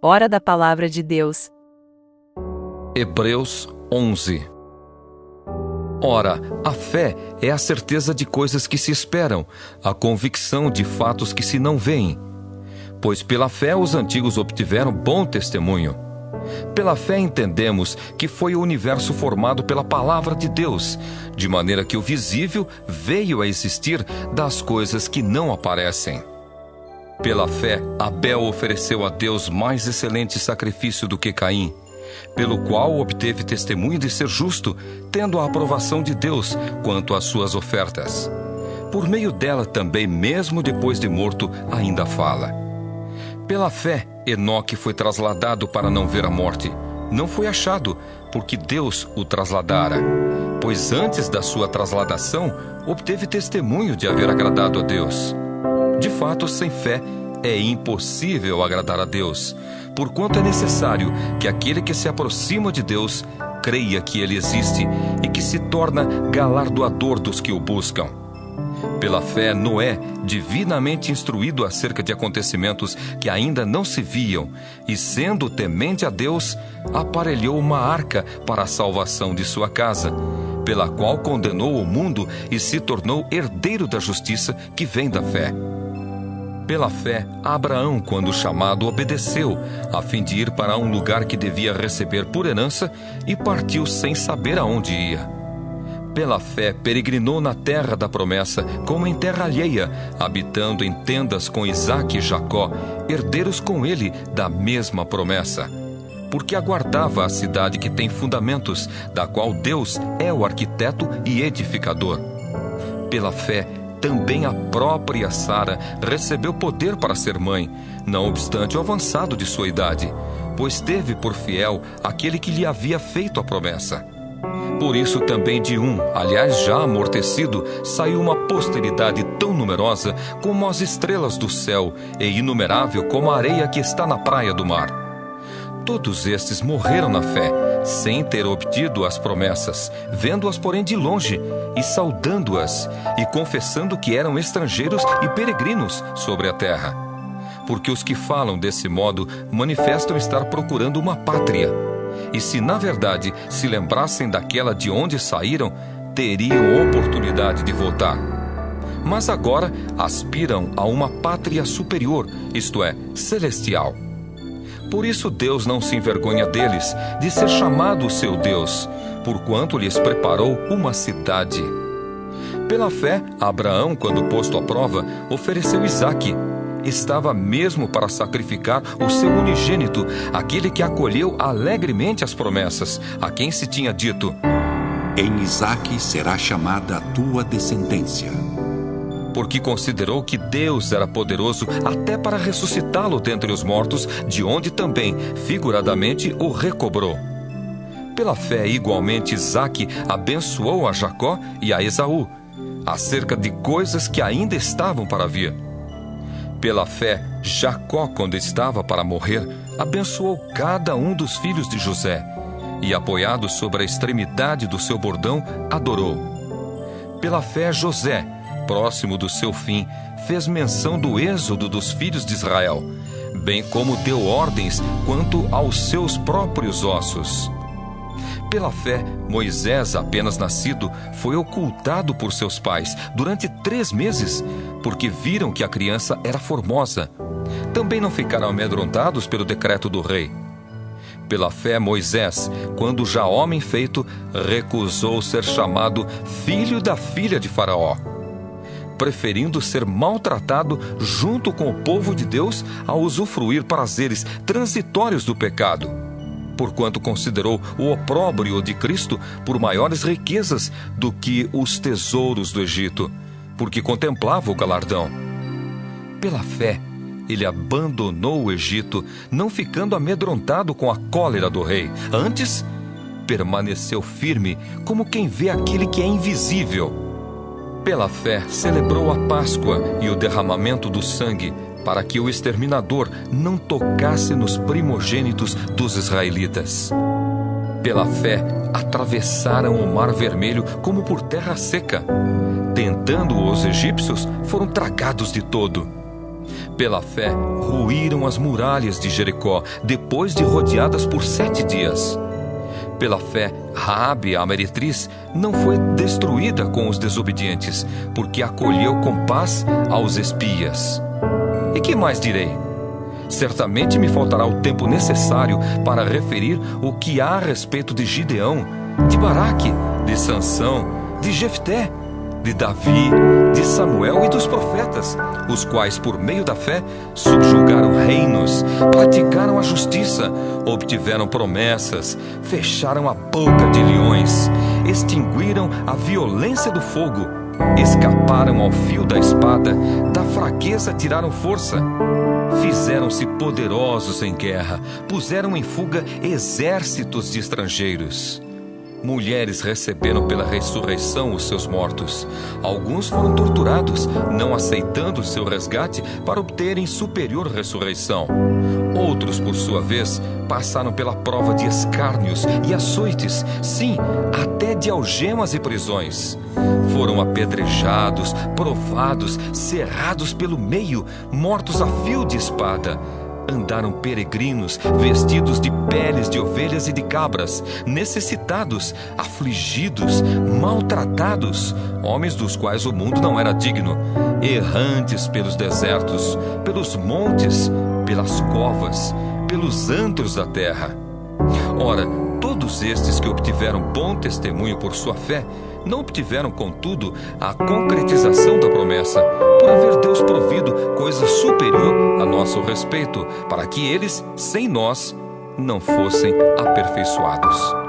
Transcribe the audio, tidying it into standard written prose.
Hora da Palavra de Deus. Hebreus 11. Ora, a fé é a certeza de coisas que se esperam, a convicção de fatos que se não veem. Pois pela fé os antigos obtiveram bom testemunho. Pela fé entendemos que foi o universo formado pela palavra de Deus, de maneira que o visível veio a existir das coisas que não aparecem. Pela fé, Abel ofereceu a Deus mais excelente sacrifício do que Caim, pelo qual obteve testemunho de ser justo, tendo a aprovação de Deus quanto às suas ofertas. Por meio dela também, mesmo depois de morto, ainda fala. Pela fé, Enoque foi trasladado para não ver a morte. Não foi achado, porque Deus o trasladara. Pois antes da sua trasladação, obteve testemunho de haver agradado a Deus. De fato, sem fé, é impossível agradar a Deus, porquanto é necessário que aquele que se aproxima de Deus creia que Ele existe e que se torna galardoador dos que o buscam. Pela fé, Noé, divinamente instruído acerca de acontecimentos que ainda não se viam, e sendo temente a Deus, aparelhou uma arca para a salvação de sua casa, pela qual condenou o mundo e se tornou herdeiro da justiça que vem da fé. Pela fé, Abraão, quando chamado, obedeceu, a fim de ir para um lugar que devia receber por herança, e partiu sem saber aonde ia. Pela fé, peregrinou na terra da promessa, como em terra alheia, habitando em tendas com Isaque e Jacó, herdeiros com ele da mesma promessa. Porque aguardava a cidade que tem fundamentos, da qual Deus é o arquiteto e edificador. Pela fé, também a própria Sara recebeu poder para ser mãe, não obstante o avançado de sua idade, pois teve por fiel aquele que lhe havia feito a promessa. Por isso também de aliás já amortecido, saiu uma posteridade tão numerosa como as estrelas do céu e inumerável como a areia que está na praia do mar. Todos estes morreram na fé, sem ter obtido as promessas, vendo-as porém de longe, e saudando-as, e confessando que eram estrangeiros e peregrinos sobre a terra. Porque os que falam desse modo manifestam estar procurando uma pátria. E se na verdade se lembrassem daquela de onde saíram, teriam oportunidade de voltar. Mas agora aspiram a uma pátria superior, isto é, celestial. Por isso Deus não se envergonha deles, de ser chamado seu Deus, porquanto lhes preparou uma cidade. Pela fé, Abraão, quando posto à prova, ofereceu Isaque. Estava mesmo para sacrificar o seu unigênito, aquele que acolheu alegremente as promessas, a quem se tinha dito: em Isaque será chamada a tua descendência. Porque considerou que Deus era poderoso até para ressuscitá-lo dentre os mortos, de onde também, figuradamente, o recobrou. Pela fé, igualmente, Isaque abençoou a Jacó e a Esaú, acerca de coisas que ainda estavam para vir. Pela fé, Jacó, quando estava para morrer, abençoou cada um dos filhos de José, e, apoiado sobre a extremidade do seu bordão, adorou. Pela fé, José, próximo do seu fim, fez menção do êxodo dos filhos de Israel, bem como deu ordens quanto aos seus próprios ossos. Pela fé, Moisés, apenas nascido, foi ocultado por seus pais durante 3 meses, porque viram que a criança era formosa. Também não ficaram amedrontados pelo decreto do rei. Pela fé, Moisés, quando já homem feito, recusou ser chamado filho da filha de Faraó, preferindo ser maltratado junto com o povo de Deus a usufruir prazeres transitórios do pecado, porquanto considerou o opróbrio de Cristo por maiores riquezas do que os tesouros do Egito, porque contemplava o galardão. Pela fé, ele abandonou o Egito, não ficando amedrontado com a cólera do rei. Antes, permaneceu firme, como quem vê aquele que é invisível. Pela fé, celebrou a Páscoa e o derramamento do sangue, para que o exterminador não tocasse nos primogênitos dos israelitas. Pela fé, atravessaram o Mar Vermelho como por terra seca. Tentando os egípcios, foram tragados de todo. Pela fé, ruíram as muralhas de Jericó, depois de rodeadas por 7 dias. Pela fé, Raabe, a meretriz, não foi destruída com os desobedientes, porque acolheu com paz aos espias. E que mais direi? Certamente me faltará o tempo necessário para referir o que há a respeito de Gideão, de Baraque, de Sansão, de Jefté, de Davi, de Samuel e dos profetas, os quais, por meio da fé, subjugaram reinos, praticaram a justiça, obtiveram promessas, fecharam a boca de leões, extinguiram a violência do fogo, escaparam ao fio da espada, da fraqueza tiraram força. Fizeram-se poderosos em guerra, puseram em fuga exércitos de estrangeiros. Mulheres receberam pela ressurreição os seus mortos. Alguns foram torturados, não aceitando o seu resgate para obterem superior ressurreição. Outros, por sua vez, passaram pela prova de escárnios e açoites, sim, até de algemas e prisões. Foram apedrejados, provados, cerrados pelo meio, mortos a fio de espada. Andaram peregrinos, vestidos de peles de ovelhas e de cabras, necessitados, afligidos, maltratados, homens dos quais o mundo não era digno, errantes pelos desertos, pelos montes, pelas covas, pelos antros da terra. Ora, todos estes que obtiveram bom testemunho por sua fé, não obtiveram, contudo, a concretização da promessa, por haver Deus provido coisa superior a nosso respeito, para que eles, sem nós, não fossem aperfeiçoados.